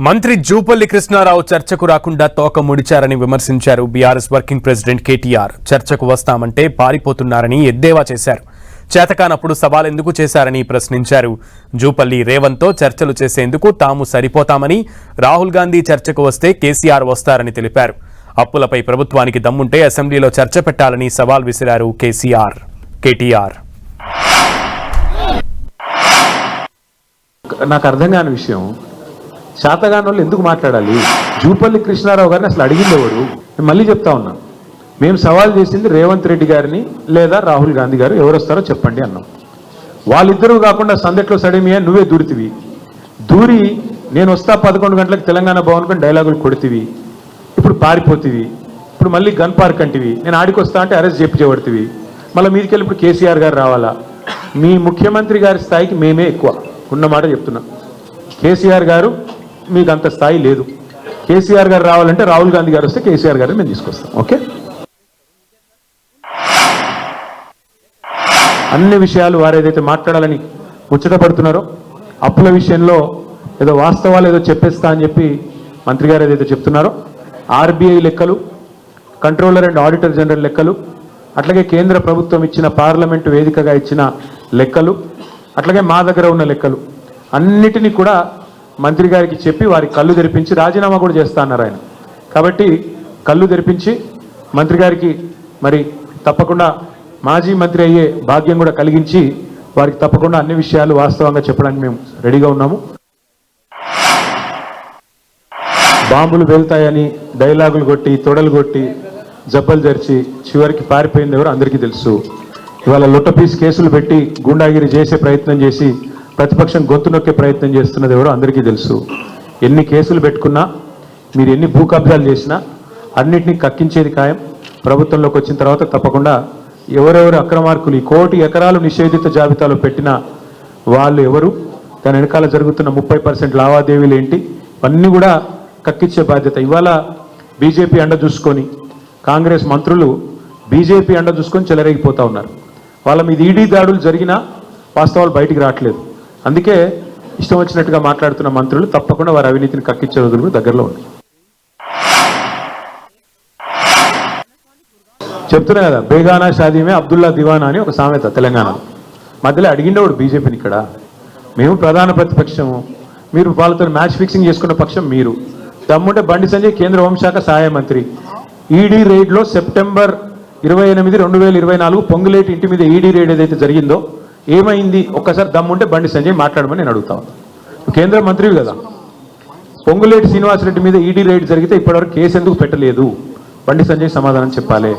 మంత్రి జూపల్లి కృష్ణారావు చర్చకు రాకుండా తోక ముడిచారని విమర్శించారు బీఆర్ఎస్ వర్కింగ్ ప్రెసిడెంట్ కేటీఆర్. చర్చకు వస్తామంటే పారిపోతున్నారని ఎద్దేవా చేశారు. చేతకానప్పుడు సవాలెందుకు చేశారని ప్రశ్నించారు. జూపల్లి రేవంత్తో చర్చలు చేసేందుకు తాము సరిపోతామని, రాహుల్ గాంధీ చర్చకు వస్తే కేసీఆర్ వస్తారని తెలిపారు. అప్పులపై ప్రభుత్వానికి దమ్ముంటే అసెంబ్లీలో చర్చ పెట్టాలని సవాల్ విసిరారు కేటీఆర్. నాకు అర్థం కాని విషయం, శాతగాని వాళ్ళు ఎందుకు మాట్లాడాలి? జూపల్లి కృష్ణారావు గారిని అసలు అడిగింది ఎవరు? మళ్ళీ చెప్తా ఉన్నా, మేము సవాల్ చేసింది రేవంత్ రెడ్డి గారిని లేదా రాహుల్ గాంధీ గారు ఎవరు వస్తారో చెప్పండి అన్నాం. వాళ్ళిద్దరూ కాకుండా సందట్లో సడేమియా నువ్వే దూరి నేను వస్తా 11 గంటలకు తెలంగాణ భవన్ కొని డైలాగులు కొడుతీవి, ఇప్పుడు పారిపోతీవి, ఇప్పుడు మళ్ళీ గన్ పార్క్ అంటివి, నేను ఆడికి వస్తా అంటే అరెస్ట్ చేయబడుతుంది, మళ్ళీ మీదికి వెళ్ళి ఇప్పుడు కేసీఆర్ గారు రావాలా? మీ ముఖ్యమంత్రి గారి స్థాయికి మేమే ఎక్కువ ఉన్నమాట చెప్తున్నా. కేసీఆర్ గారు మీకు అంత స్థాయి లేదు. కేసీఆర్ గారు రావాలంటే రాహుల్ గాంధీ గారు వస్తే కేసీఆర్ గారిని మేము తీసుకొస్తాం. ఓకే, అన్ని విషయాలు వారు ఏదైతే మాట్లాడాలని ముచ్చటపడుతున్నారో, అప్పుల విషయంలో ఏదో వాస్తవాలు ఏదో చెప్పేస్తా అని చెప్పి మంత్రి గారు ఏదైతే చెప్తున్నారో, ఆర్బీఐ లెక్కలు, కంట్రోలర్ అండ్ ఆడిటర్ జనరల్ లెక్కలు, అట్లాగే కేంద్ర ప్రభుత్వం ఇచ్చిన పార్లమెంటు వేదికగా ఇచ్చిన లెక్కలు, అట్లాగే మా దగ్గర ఉన్న లెక్కలు అన్నిటినీ కూడా మంత్రి గారికి చెప్పి వారి కళ్ళు తెరిపించి రాజీనామా కూడా చేస్తా అన్నారు ఆయన. కాబట్టి కళ్ళు తెరిపించి మంత్రి గారికి మరి తప్పకుండా మాజీ మంత్రి అయ్యే భాగ్యం కూడా కలిగించి వారికి తప్పకుండా అన్ని విషయాలు వాస్తవంగా చెప్పడానికి మేము రెడీగా ఉన్నాము. బాంబులు వెళ్తాయని డైలాగులు కొట్టి తొడలు కొట్టి జబ్బలు తెరిచి చివరికి పారిపోయింది ఎవరు అందరికీ తెలుసు. ఇవాళ లొట్టపీస్ కేసులు పెట్టి గూండాగిరి చేసే ప్రయత్నం చేసి ప్రతిపక్షం గొంతు నొక్కే ప్రయత్నం చేస్తున్నది ఎవరో అందరికీ తెలుసు. ఎన్ని కేసులు పెట్టుకున్నా, మీరు ఎన్ని భూ కబ్జాలు చేసినా అన్నిటినీ కక్కించేది ఖాయం. ప్రభుత్వంలోకి వచ్చిన తర్వాత తప్పకుండా ఎవరెవరు అక్రమార్కులు ఈ 1 కోటి ఎకరాలు నిషేధిత జాబితాలో పెట్టిన వాళ్ళు ఎవరు, దాని వెనకాల జరుగుతున్న 30% లావాదేవీలు ఏంటి, ఇవన్నీ కూడా కక్కించే బాధ్యత. ఇవాళ బీజేపీ అండ చూసుకొని, కాంగ్రెస్ మంత్రులు బీజేపీ అండ చూసుకొని చెలరేగిపోతూ ఉన్నారు. వాళ్ళ మీద ఈడీ దాడులు జరిగినా వాస్తవాలు బయటికి రావట్లేదు. అందుకే ఇష్టం వచ్చినట్టుగా మాట్లాడుతున్న మంత్రులు తప్పకుండా వారి అవినీతిని కక్కించే రోజులు దగ్గరలో ఉంది. చెప్తున్నా కదా, బేగానా షాదీమే అబ్దుల్లా దివానా అని ఒక సామెత తెలంగాణలో. మధ్యలో అడిగిండేవాడు బీజేపీని. ఇక్కడ మేము ప్రధాన ప్రతిపక్షము, మీరు వాళ్ళతో మ్యాచ్ ఫిక్సింగ్ చేసుకున్న పక్షం మీరు. దమ్ముంటే బండి సంజయ్ కేంద్ర హోంశాఖ సహాయ మంత్రి ఈడీ రైడ్లో సెప్టెంబర్ 28, 2024 పొంగులేటి ఇంటి మీద ఈడీ రైడ్ ఏదైతే జరిగిందో ఏమైంది? ఒక్కసారి దమ్ముంటే బండి సంజయ్ మాట్లాడమని నేను అడుగుతాను. కేంద్ర మంత్రివి కదా, పొంగులేటి శ్రీనివాసరెడ్డి మీద ఈడీ రైడ్ జరిగితే ఇప్పటివరకు కేసు ఎందుకు పెట్టలేదు? బండి సంజయ్ సమాధానం చెప్పాలి.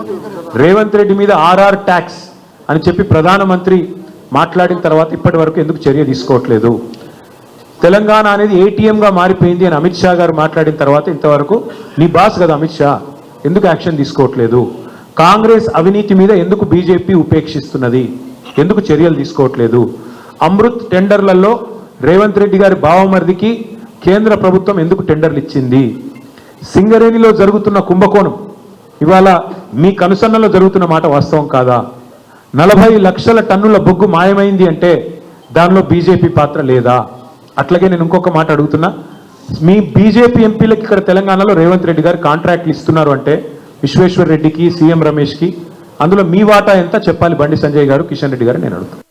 రేవంత్ రెడ్డి మీద ఆర్ఆర్ ట్యాక్స్ అని చెప్పి ప్రధానమంత్రి మాట్లాడిన తర్వాత ఇప్పటి వరకు ఎందుకు చర్య తీసుకోవట్లేదు? తెలంగాణ అనేది ఏటీఎంగా మారిపోయింది అని అమిత్ షా గారు మాట్లాడిన తర్వాత ఇంతవరకు నీ బాస్ కదా అమిత్ షా, ఎందుకు యాక్షన్ తీసుకోవట్లేదు? కాంగ్రెస్ అవినీతి మీద ఎందుకు బీజేపీ ఉపేక్షిస్తున్నది? ఎందుకు చర్యలు తీసుకోవట్లేదు? అమృత్ టెండర్లలో రేవంత్ రెడ్డి గారి బావమరిదికి కేంద్ర ప్రభుత్వం ఎందుకు టెండర్లు ఇచ్చింది? సింగరేణిలో జరుగుతున్న కుంభకోణం ఇవాళ మీ కనుసన్నలో జరుగుతున్న మాట వాస్తవం కాదా? 40 లక్షల టన్నుల బొగ్గు మాయమైంది అంటే దానిలో బీజేపీ పాత్ర లేదా? అట్లాగే నేను ఇంకొక మాట అడుగుతున్నా, మీ బీజేపీ ఎంపీలకు ఇక్కడ తెలంగాణలో రేవంత్ రెడ్డి గారు కాంట్రాక్ట్లు ఇస్తున్నారు అంటే విశ్వేశ్వర్ రెడ్డికి, సీఎం రమేష్కి, అందులో మీ వాటా ఎంత చెప్పాలి బండి సంజయ్ గారు, కిషన్ రెడ్డి గారు నేను అడుగుతాను.